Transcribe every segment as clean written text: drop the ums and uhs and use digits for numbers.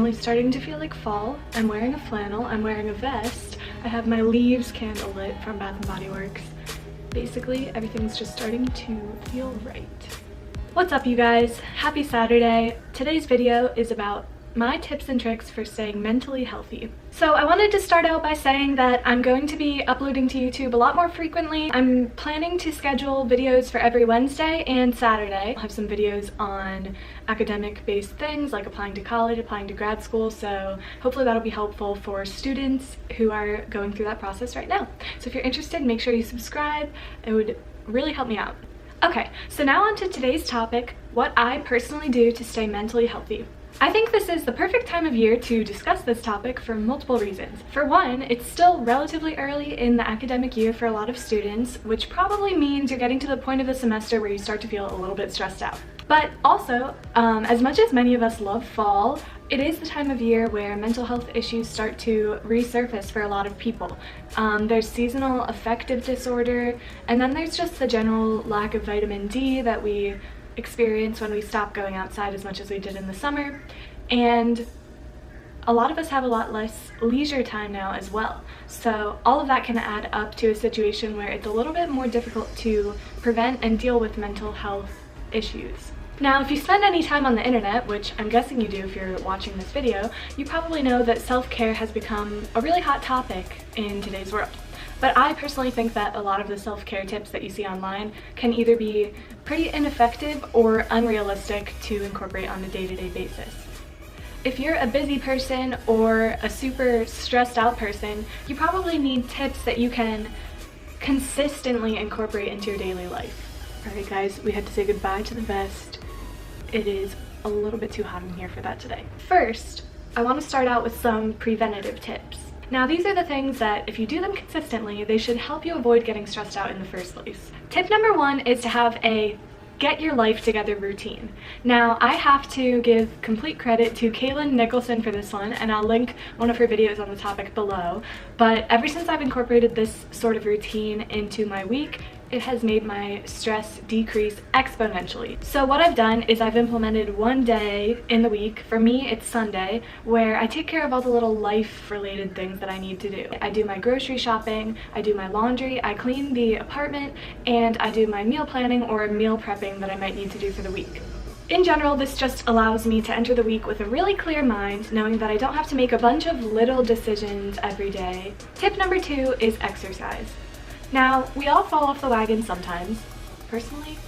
finally starting to feel like fall. I'm wearing a flannel, I'm wearing a vest, I have my leaves candle lit from Bath & Body Works. Basically, everything's just starting to feel right. What's up, you guys? Happy Saturday. Today's video is about my tips and tricks for staying mentally healthy. So I wanted to start out by saying that I'm going to be uploading to YouTube a lot more frequently. I'm planning to schedule videos for every Wednesday and Saturday. I'll have some videos on academic-based things like applying to college, applying to grad school, so hopefully that'll be helpful for students who are going through that process right now. So if you're interested, make sure you subscribe. It would really help me out. Okay, so now on to today's topic, what I personally do to stay mentally healthy. I think this is the perfect time of year to discuss this topic for multiple reasons. For one, it's still relatively early in the academic year for a lot of students, which probably means you're getting to the point of the semester where you start to feel a little bit stressed out. But also, as much as many of us love fall, it is the time of year where mental health issues start to resurface for a lot of people. There's seasonal affective disorder, and then there's just the general lack of vitamin D that we experience when we stop going outside as much as we did in the summer. And a lot of us have a lot less leisure time now as well. So all of that can add up to a situation where it's a little bit more difficult to prevent and deal with mental health issues. Now, if you spend any time on the internet, which I'm guessing you do if you're watching this video, you probably know that self-care has become a really hot topic in today's world. But I personally think that a lot of the self-care tips that you see online can either be pretty ineffective or unrealistic to incorporate on a day-to-day basis. If you're a busy person or a super stressed out person, you probably need tips that you can consistently incorporate into your daily life. Alright guys, we had to say goodbye to the vest. It is a little bit too hot in here for that today. First, I want to start out with some preventative tips. Now, these are the things that, if you do them consistently, they should help you avoid getting stressed out in the first place. Tip number one is to have a get your life together routine. Now, I have to give complete credit to Kaylin Nicholson for this one, and I'll link one of her videos on the topic below. But ever since I've incorporated this sort of routine into my week, it has made my stress decrease exponentially. So what I've done is I've implemented one day in the week, for me it's Sunday, where I take care of all the little life-related things that I need to do. I do my grocery shopping, I do my laundry, I clean the apartment, and I do my meal planning or meal prepping that I might need to do for the week. In general, this just allows me to enter the week with a really clear mind, knowing that I don't have to make a bunch of little decisions every day. Tip number two is exercise. Now, we all fall off the wagon sometimes. Personally,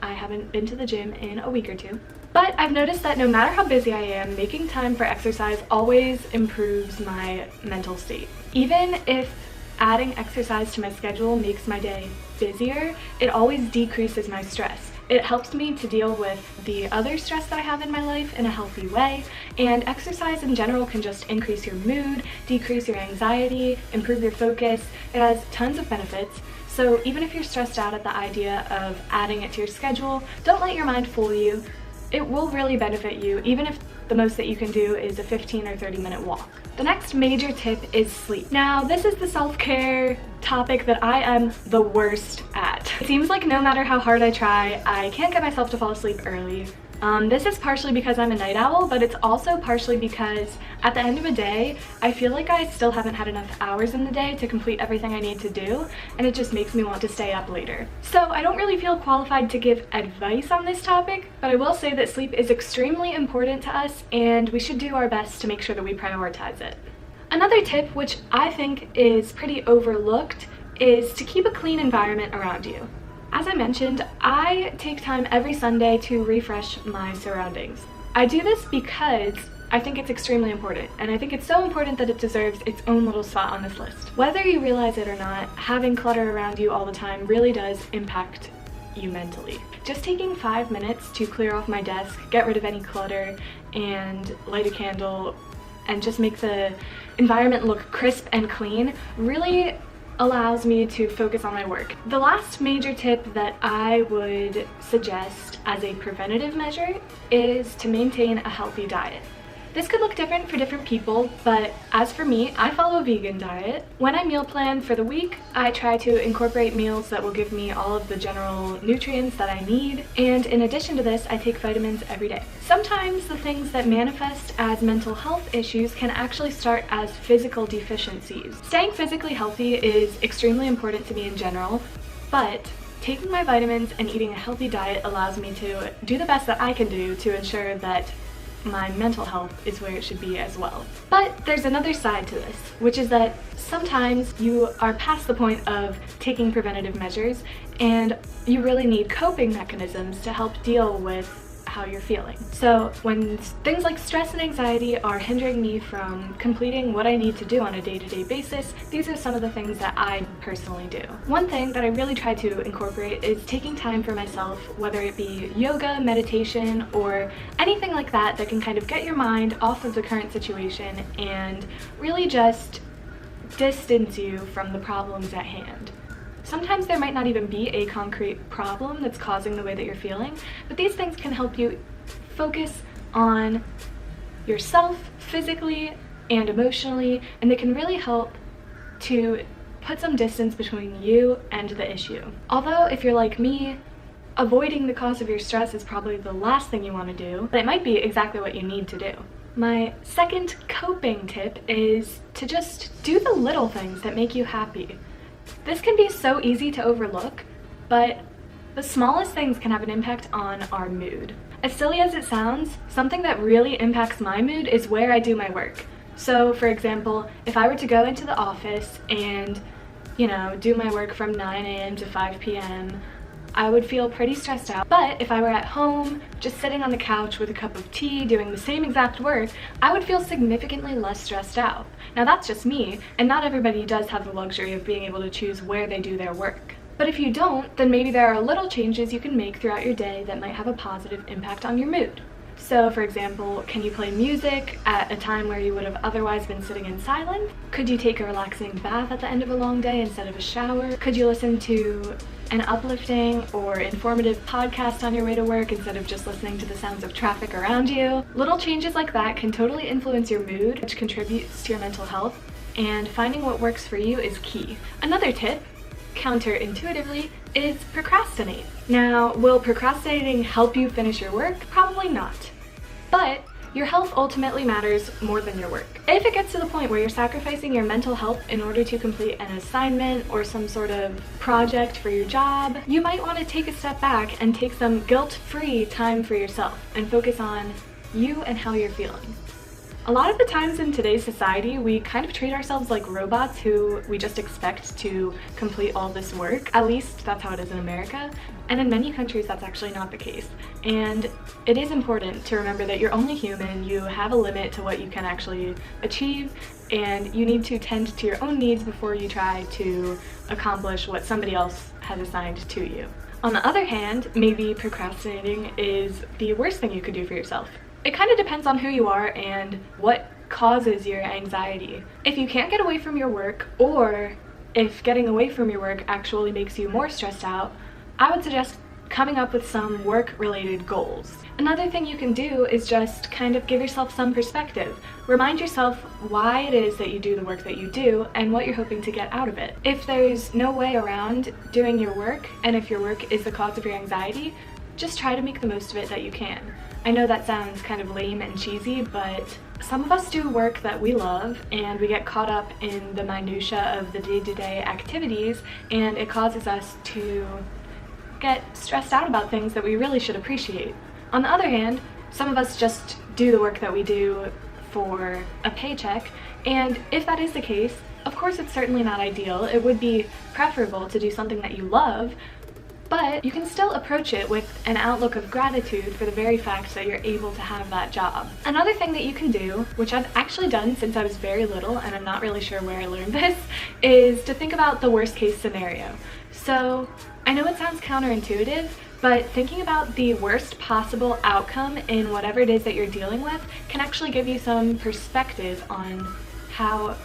I haven't been to the gym in a week or two. But I've noticed that no matter how busy I am, making time for exercise always improves my mental state. Even if adding exercise to my schedule makes my day busier, it always decreases my stress. It helps me to deal with the other stress that I have in my life in a healthy way, and exercise in general can just increase your mood, decrease your anxiety, improve your focus. It has tons of benefits. So even if you're stressed out at the idea of adding it to your schedule, don't let your mind fool you. It will really benefit you, even if the most that you can do is a 15 or 30-minute walk. The next major tip is sleep. Now, this is the self-care topic that I am the worst at. It seems like no matter how hard I try, I can't get myself to fall asleep early. This is partially because I'm a night owl, but it's also partially because at the end of a day, I feel like I still haven't had enough hours in the day to complete everything I need to do, and it just makes me want to stay up later. So I don't really feel qualified to give advice on this topic, but I will say that sleep is extremely important to us, and we should do our best to make sure that we prioritize it. Another tip, which I think is pretty overlooked, is to keep a clean environment around you. As I mentioned, I take time every Sunday to refresh my surroundings. I do this because I think it's extremely important, and I think it's so important that it deserves its own little spot on this list. Whether you realize it or not, having clutter around you all the time really does impact you mentally. Just taking 5 minutes to clear off my desk, get rid of any clutter, and light a candle, and just make the environment look crisp and clean really allows me to focus on my work. The last major tip that I would suggest as a preventative measure is to maintain a healthy diet. This could look different for different people, but as for me, I follow a vegan diet. When I meal plan for the week, I try to incorporate meals that will give me all of the general nutrients that I need, and in addition to this, I take vitamins every day. Sometimes the things that manifest as mental health issues can actually start as physical deficiencies. Staying physically healthy is extremely important to me in general, but taking my vitamins and eating a healthy diet allows me to do the best that I can do to ensure that my mental health is where it should be as well. But there's another side to this, which is that sometimes you are past the point of taking preventative measures and you really need coping mechanisms to help deal with how you're feeling. So when things like stress and anxiety are hindering me from completing what I need to do on a day-to-day basis, these are some of the things that I personally do. One thing that I really try to incorporate is taking time for myself, whether it be yoga, meditation, or anything like that that can kind of get your mind off of the current situation and really just distance you from the problems at hand. Sometimes there might not even be a concrete problem that's causing the way that you're feeling, but these things can help you focus on yourself physically and emotionally, and they can really help to put some distance between you and the issue. Although if you're like me, avoiding the cause of your stress is probably the last thing you want to do, but it might be exactly what you need to do. My second coping tip is to just do the little things that make you happy. This can be so easy to overlook, but the smallest things can have an impact on our mood. As silly as it sounds, something that really impacts my mood is where I do my work. So for example, if I were to go into the office and, do my work from 9 a.m. to 5 p.m., I would feel pretty stressed out. But if I were at home, just sitting on the couch with a cup of tea, doing the same exact work, I would feel significantly less stressed out. Now that's just me, and not everybody does have the luxury of being able to choose where they do their work. But if you don't, then maybe there are little changes you can make throughout your day that might have a positive impact on your mood. So for example, can you play music at a time where you would have otherwise been sitting in silence? Could you take a relaxing bath at the end of a long day instead of a shower? Could you listen to an uplifting or informative podcast on your way to work instead of just listening to the sounds of traffic around you? Little changes like that can totally influence your mood, which contributes to your mental health, and finding what works for you is key. Another tip, counterintuitively, is procrastinate. Now, will procrastinating help you finish your work? Probably not. But your health ultimately matters more than your work. If it gets to the point where you're sacrificing your mental health in order to complete an assignment or some sort of project for your job, you might want to take a step back and take some guilt-free time for yourself and focus on you and how you're feeling. A lot of the times in today's society, we kind of treat ourselves like robots who we just expect to complete all this work. At least that's how it is in America. And in many countries, that's actually not the case. And it is important to remember that you're only human, you have a limit to what you can actually achieve, and you need to tend to your own needs before you try to accomplish what somebody else has assigned to you. On the other hand, maybe procrastinating is the worst thing you could do for yourself. It kind of depends on who you are and what causes your anxiety. If you can't get away from your work, or if getting away from your work actually makes you more stressed out, I would suggest coming up with some work-related goals. Another thing you can do is just kind of give yourself some perspective. Remind yourself why it is that you do the work that you do and what you're hoping to get out of it. If there's no way around doing your work, and if your work is the cause of your anxiety, just try to make the most of it that you can. I know that sounds kind of lame and cheesy, but some of us do work that we love and we get caught up in the minutia of the day-to-day activities, and it causes us to get stressed out about things that we really should appreciate. On the other hand, some of us just do the work that we do for a paycheck, and if that is the case, of course it's certainly not ideal. It would be preferable to do something that you love, but you can still approach it with an outlook of gratitude for the very fact that you're able to have that job. Another thing that you can do, which I've actually done since I was very little, and I'm not really sure where I learned this, is to think about the worst case scenario. So I know it sounds counterintuitive, but thinking about the worst possible outcome in whatever it is that you're dealing with can actually give you some perspective on how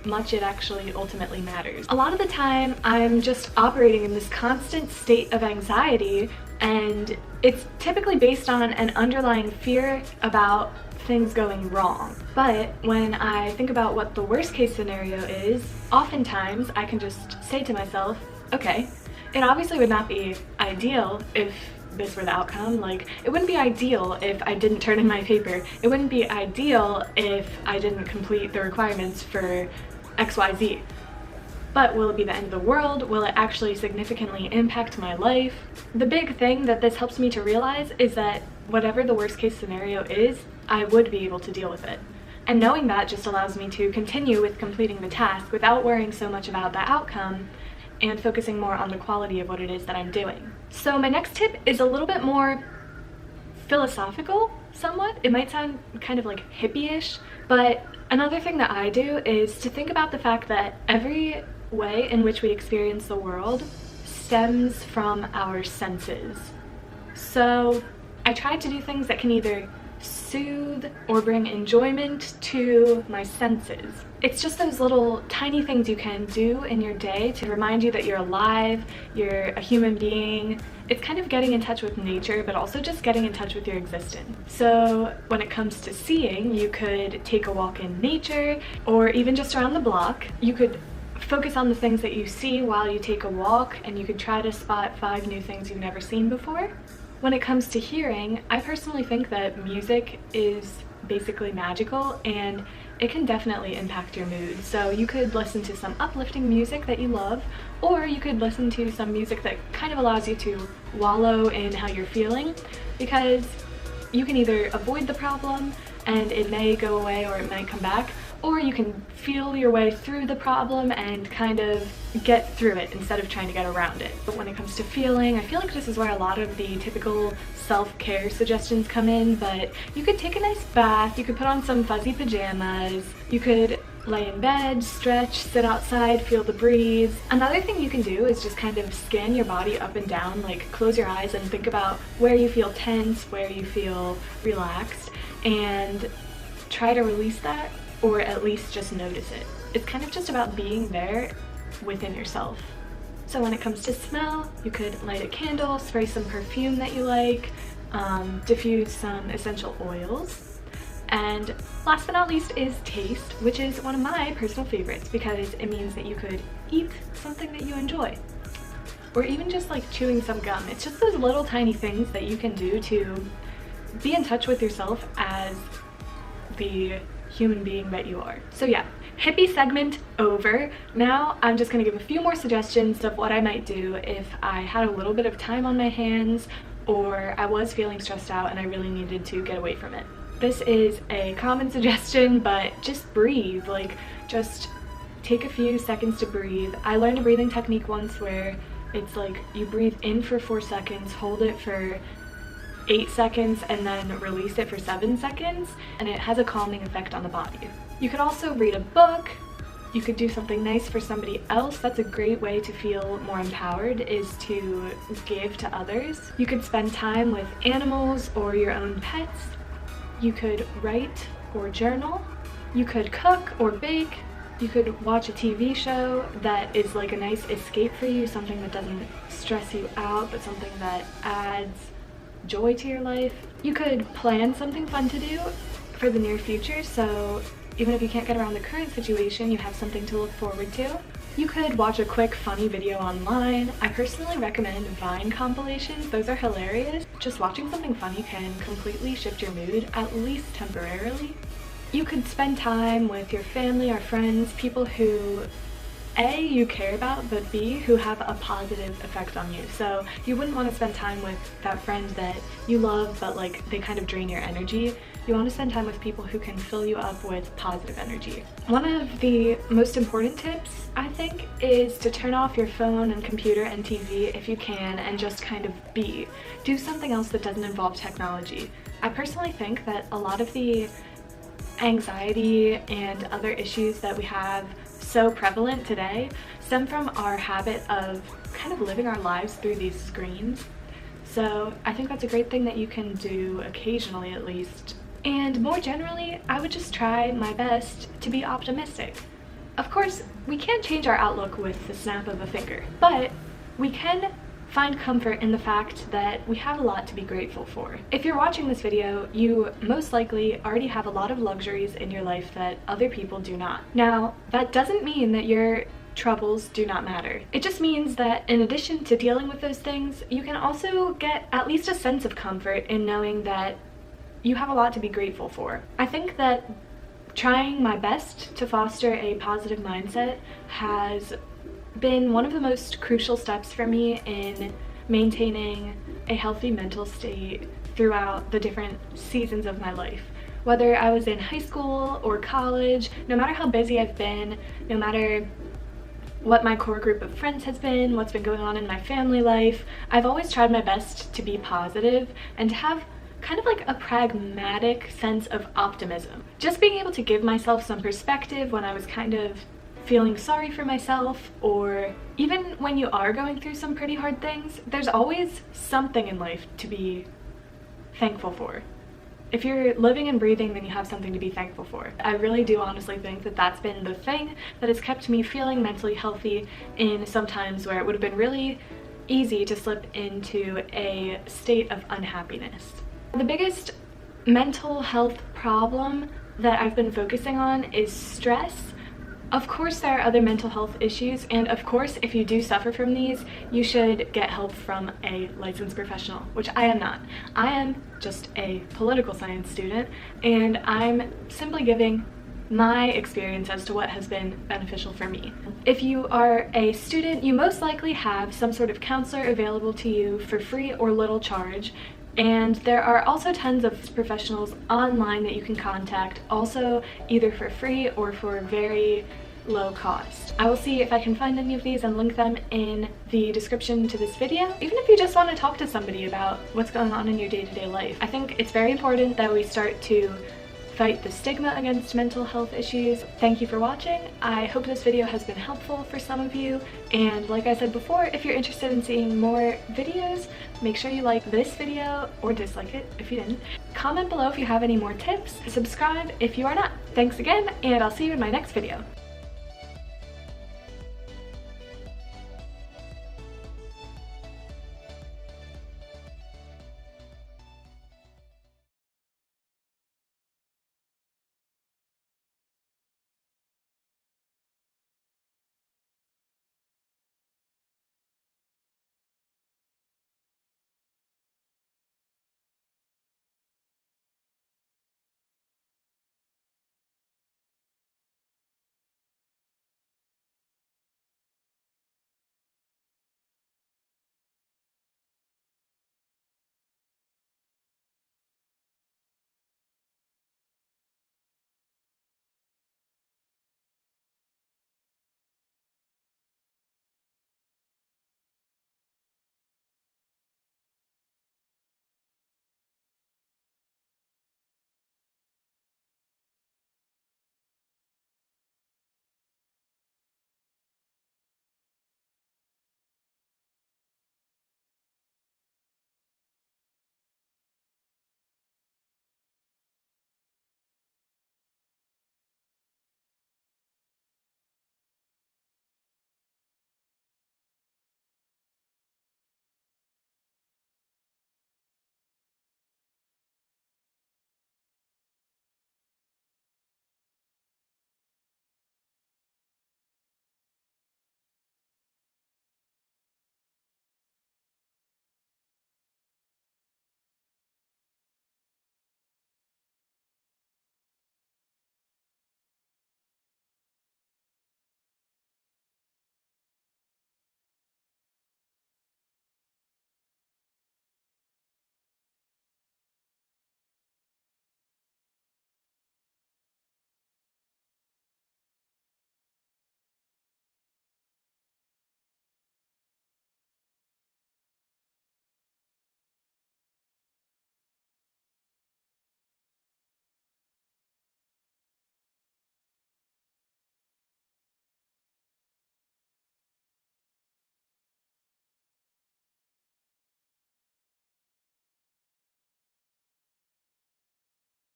much it actually ultimately matters. A lot of the time I'm just operating in this constant state of anxiety, and It's typically based on an underlying fear about things going wrong. But when I think about what the worst case scenario is, oftentimes I can just say to myself, okay, it obviously would not be ideal if this were the outcome. Like, it wouldn't be ideal if I didn't turn in my paper. It wouldn't be ideal if I didn't complete the requirements for XYZ. But will it be the end of the world? Will it actually significantly impact my life? The big thing that this helps me to realize is that whatever the worst case scenario is, I would be able to deal with it. And knowing that just allows me to continue with completing the task without worrying so much about the outcome and focusing more on the quality of what it is that I'm doing. So my next tip is a little bit more philosophical, somewhat. It might sound kind of like hippie-ish, but another thing that I do is to think about the fact that every way in which we experience the world stems from our senses. So I try to do things that can either soothe or bring enjoyment to my senses. It's just those little tiny things you can do in your day to remind you that you're alive, you're a human being. It's kind of getting in touch with nature, but also just getting in touch with your existence. So when it comes to seeing, you could take a walk in nature, or even just around the block. You could focus on the things that you see while you take a walk, and you could try to spot 5 new things you've never seen before. When it comes to hearing, I personally think that music is basically magical, and it can definitely impact your mood. So you could listen to some uplifting music that you love, or you could listen to some music that kind of allows you to wallow in how you're feeling, because you can either avoid the problem and it may go away or it might come back, or you can feel your way through the problem and kind of get through it instead of trying to get around it. But when it comes to feeling, I feel like this is where a lot of the typical self-care suggestions come in, but you could take a nice bath, you could put on some fuzzy pajamas, you could lay in bed, stretch, sit outside, feel the breeze. Another thing you can do is just kind of scan your body up and down, like close your eyes and think about where you feel tense, where you feel relaxed, and try to release that, or at least just notice it. It's kind of just about being there within yourself. So when it comes to smell, you could light a candle, spray some perfume that you like, diffuse some essential oils. And last but not least is taste, which is one of my personal favorites because it means that you could eat something that you enjoy. Or even just like chewing some gum. It's just those little tiny things that you can do to be in touch with yourself as the human being that you are. So yeah, hippie segment over. Now I'm just gonna give a few more suggestions of what I might do if I had a little bit of time on my hands or I was feeling stressed out and I really needed to get away from it. This is a common suggestion, but just breathe. Like, just take a few seconds to breathe. I learned a breathing technique once where it's like you breathe in for 4 seconds, hold it for 8 seconds, and then release it for 7 seconds, and it has a calming effect on the body. You could also read a book. You could do something nice for somebody else. That's a great way to feel more empowered, is to give to others. You could spend time with animals or your own pets. You could write or journal. You could cook or bake. You could watch a TV show that is like a nice escape for you, something that doesn't stress you out, but something that adds joy to your life. You could plan something fun to do for the near future, so even if you can't get around the current situation, you have something to look forward to. You could watch a quick funny video online. I personally recommend Vine compilations. Those are hilarious. Just watching something funny can completely shift your mood, at least temporarily. You could spend time with your family or friends, people who A, you care about, but B, who have a positive effect on you. So you wouldn't want to spend time with that friend that you love, but like they kind of drain your energy. You want to spend time with people who can fill you up with positive energy. One of the most important tips, I think, is to turn off your phone and computer and TV if you can and just kind of be. Do something else that doesn't involve technology. I personally think that a lot of the anxiety and other issues that we have so prevalent today stem from our habit of kind of living our lives through these screens. So I think that's a great thing that you can do occasionally, at least. And more generally, I would just try my best to be optimistic. Of course, we can't change our outlook with the snap of a finger, but we can find comfort in the fact that we have a lot to be grateful for. If you're watching this video, you most likely already have a lot of luxuries in your life that other people do not. Now, that doesn't mean that your troubles do not matter. It just means that in addition to dealing with those things, you can also get at least a sense of comfort in knowing that you have a lot to be grateful for. I think that trying my best to foster a positive mindset has been one of the most crucial steps for me in maintaining a healthy mental state throughout the different seasons of my life. Whether I was in high school or college, no matter how busy I've been, no matter what my core group of friends has been, what's been going on in my family life, I've always tried my best to be positive and to have kind of like a pragmatic sense of optimism. Just being able to give myself some perspective when I was kind of feeling sorry for myself, or even when you are going through some pretty hard things, there's always something in life to be thankful for. If you're living and breathing, then you have something to be thankful for. I really do honestly think that that's been the thing that has kept me feeling mentally healthy in some times where it would have been really easy to slip into a state of unhappiness. The biggest mental health problem that I've been focusing on is stress. Of course, there are other mental health issues, and of course, if you do suffer from these, you should get help from a licensed professional, which I am not. I am just a political science student, and I'm simply giving my experience as to what has been beneficial for me. If you are a student, you most likely have some sort of counselor available to you for free or little charge. And there are also tons of professionals online that you can contact, also either for free or for very low cost. I will see if I can find any of these and link them in the description to this video. Even if you just want to talk to somebody about what's going on in your day-to-day life. I think it's very important that we start to fight the stigma against mental health issues. Thank you for watching. I hope this video has been helpful for some of you, and like I said before, if you're interested in seeing more videos, make sure you like this video or dislike it if you didn't. Comment below if you have any more tips. Subscribe if you are not. Thanks again, and I'll see you in my next video.